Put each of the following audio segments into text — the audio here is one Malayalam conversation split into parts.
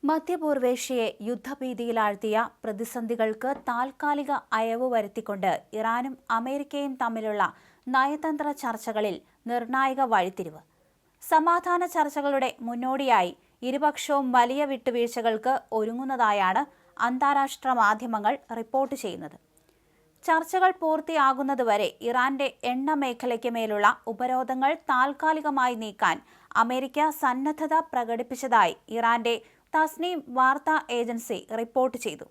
മധ്യപൂർവേഷ്യയെ യുദ്ധഭീതിയിലാഴ്ത്തിയ പ്രതിസന്ധികൾക്ക് താൽക്കാലിക അയവ് വരുത്തിക്കൊണ്ട് ഇറാനും അമേരിക്കയും തമ്മിലുള്ള നയതന്ത്ര ചർച്ചകളിൽ നിർണായക വഴിത്തിരിവ്. സമാധാന ചർച്ചകളുടെ മുന്നോടിയായി ഇരുപക്ഷവും വലിയ വിട്ടുവീഴ്ചകൾക്ക് ഒരുങ്ങുന്നതായാണ് അന്താരാഷ്ട്ര മാധ്യമങ്ങൾ റിപ്പോർട്ട് ചെയ്യുന്നത്. ചർച്ചകൾ പൂർത്തിയാകുന്നതുവരെ ഇറാന്റെ എണ്ണ മേഖലയ്ക്ക് മേലുള്ള ഉപരോധങ്ങൾ താൽക്കാലികമായി നീക്കാൻ അമേരിക്ക സന്നദ്ധത പ്രകടിപ്പിച്ചതായി ഇറാന്റെ തസ്നീം വാർത്താ ഏജൻസി റിപ്പോർട്ട് ചെയ്തു.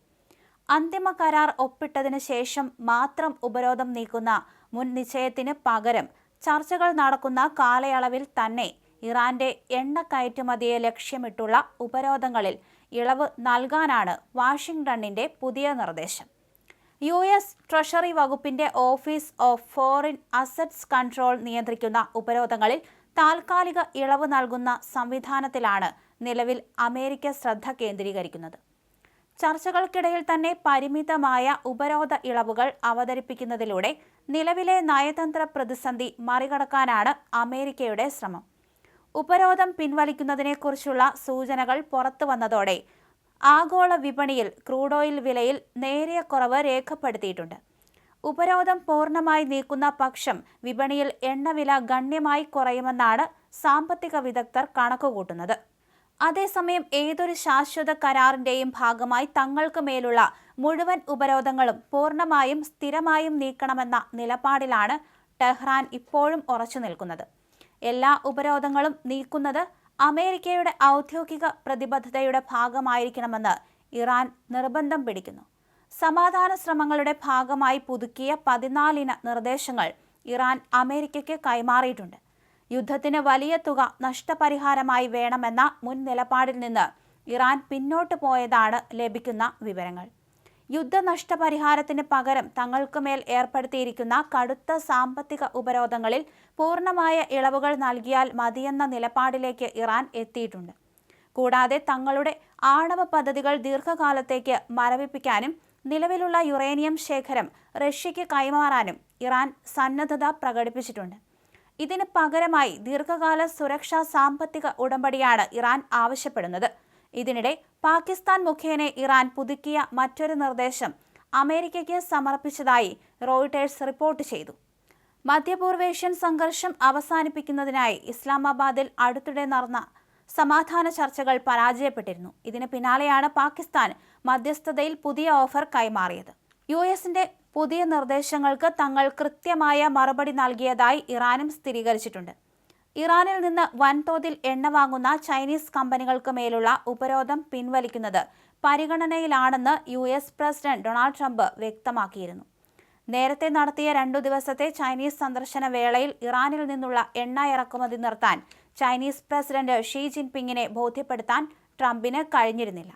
അന്തിമ കരാർ ഒപ്പിട്ടതിന് ശേഷം മാത്രം ഉപരോധം നീക്കുന്ന മുൻ നിശ്ചയത്തിന് പകരം ചർച്ചകൾ നടക്കുന്ന കാലയളവിൽ തന്നെ ഇറാന്റെ എണ്ണ കയറ്റുമതിയെ ലക്ഷ്യമിട്ടുള്ള ഉപരോധങ്ങളിൽ ഇളവ് നൽകാനാണ് വാഷിംഗ്ടണിന്റെ പുതിയ നിർദ്ദേശം. US ട്രഷറി വകുപ്പിന്റെ office of foreign assets control നിയന്ത്രിക്കുന്ന ഉപരോധങ്ങളിൽ താൽക്കാലിക ഇളവ് നൽകുന്ന സംവിധാനത്തിലാണ് നിലവിൽ അമേരിക്ക ശ്രദ്ധ കേന്ദ്രീകരിക്കുന്നത്. ചർച്ചകൾക്കിടയിൽ തന്നെ പരിമിതമായ ഉപരോധ ഇളവുകൾ അവതരിപ്പിക്കുന്നതിലൂടെ നിലവിലെ നയതന്ത്ര പ്രതിസന്ധി മറികടക്കാനാണ് അമേരിക്കയുടെ ശ്രമം. ഉപരോധം പിൻവലിക്കുന്നതിനെക്കുറിച്ചുള്ള സൂചനകൾ പുറത്തു വന്നതോടെ ആഗോള വിപണിയിൽ ക്രൂഡ് ഓയിൽ വിലയിൽ നേരിയ കുറവ് രേഖപ്പെടുത്തിയിട്ടുണ്ട്. ഉപരോധം പൂർണ്ണമായി നീക്കുന്ന പക്ഷം വിപണിയിൽ എണ്ണവില ഗണ്യമായി കുറയുമെന്നാണ് സാമ്പത്തിക വിദഗ്ധർ കണക്കുകൂട്ടുന്നത്. അതേസമയം ഏതൊരു ശാശ്വത കരാറിന്റെയും ഭാഗമായി തങ്ങൾക്ക് മേലുള്ള മുഴുവൻ ഉപരോധങ്ങളും പൂർണ്ണമായും സ്ഥിരമായും നീക്കണമെന്ന നിലപാടിലാണ് ടെഹ്റാൻ ഇപ്പോഴും ഉറച്ചു നിൽക്കുന്നത്. എല്ലാ ഉപരോധങ്ങളും നീക്കുന്നത് അമേരിക്കയുടെ ഔദ്യോഗിക പ്രതിബദ്ധതയുടെ ഭാഗമായിരിക്കണമെന്ന് ഇറാൻ നിർബന്ധം പിടിക്കുന്നു. സമാധാന ശ്രമങ്ങളുടെ ഭാഗമായി പുതുക്കിയ 14 നിർദ്ദേശങ്ങൾ ഇറാൻ അമേരിക്കയ്ക്ക് കൈമാറിയിട്ടുണ്ട്. യുദ്ധത്തിന് വലിയ തുക നഷ്ടപരിഹാരമായി വേണമെന്ന മുൻ നിലപാടിൽ നിന്ന് ഇറാൻ പിന്നോട്ട് പോയതാണ് ലഭിക്കുന്ന വിവരങ്ങൾ. യുദ്ധ നഷ്ടപരിഹാരത്തിന് പകരം തങ്ങൾക്ക് മേൽ ഏർപ്പെടുത്തിയിരിക്കുന്ന കടുത്ത സാമ്പത്തിക ഉപരോധങ്ങളിൽ പൂർണ്ണമായ ഇളവുകൾ നൽകിയാൽ മതിയെന്ന നിലപാടിലേക്ക് ഇറാൻ എത്തിയിട്ടുണ്ട്. കൂടാതെ തങ്ങളുടെ ആണവ പദ്ധതികൾ ദീർഘകാലത്തേക്ക് മരവിപ്പിക്കാനും നിലവിലുള്ള യുറേനിയം ശേഖരം റഷ്യയ്ക്ക് കൈമാറാനും ഇറാൻ സന്നദ്ധത പ്രകടിപ്പിച്ചിട്ടുണ്ട്. ഇതിന് പകരമായി ദീർഘകാല സുരക്ഷാ സാമ്പത്തിക ഉടമ്പടിയാണ് ഇറാൻ ആവശ്യപ്പെടുന്നത്. ഇതിനിടെ പാകിസ്ഥാൻ മുഖേന ഇറാൻ പുതുക്കിയ മറ്റൊരു നിർദ്ദേശം അമേരിക്കയ്ക്ക് സമർപ്പിച്ചതായി റോയിട്ടേഴ്സ് റിപ്പോർട്ട് ചെയ്തു. മധ്യപൂർവേഷ്യൻ സംഘർഷം അവസാനിപ്പിക്കുന്നതിനായി ഇസ്ലാമാബാദിൽ അടുത്തിടെ നടന്ന സമാധാന ചർച്ചകൾ പരാജയപ്പെട്ടിരുന്നു. ഇതിന് പിന്നാലെയാണ് പാകിസ്ഥാൻ മധ്യസ്ഥതയിൽ പുതിയ ഓഫർ കൈമാറിയത്. US-ന്റെ പുതിയ നിർദ്ദേശങ്ങൾക്ക് തങ്ങൾ കൃത്യമായ മറുപടി നൽകിയതായി ഇറാനും സ്ഥിരീകരിച്ചിട്ടുണ്ട്. ഇറാനിൽ നിന്ന് വൻതോതിൽ എണ്ണ വാങ്ങുന്ന ചൈനീസ് കമ്പനികൾക്ക് മേലുള്ള ഉപരോധം പിൻവലിക്കുന്നത് പരിഗണനയിലാണെന്ന് US പ്രസിഡന്റ് ഡൊണാൾഡ് ട്രംപ് വ്യക്തമാക്കിയിരുന്നു. നേരത്തെ നടത്തിയ 2 ദിവസത്തെ ചൈനീസ് സന്ദർശന വേളയിൽ ഇറാനിൽ നിന്നുള്ള എണ്ണ ഇറക്കുമതി നിർത്താൻ ചൈനീസ് പ്രസിഡന്റ് ഷീ ജിൻപിങ്ങിനെ ബോധ്യപ്പെടുത്താൻ ട്രംപിന് കഴിഞ്ഞിരുന്നില്ല.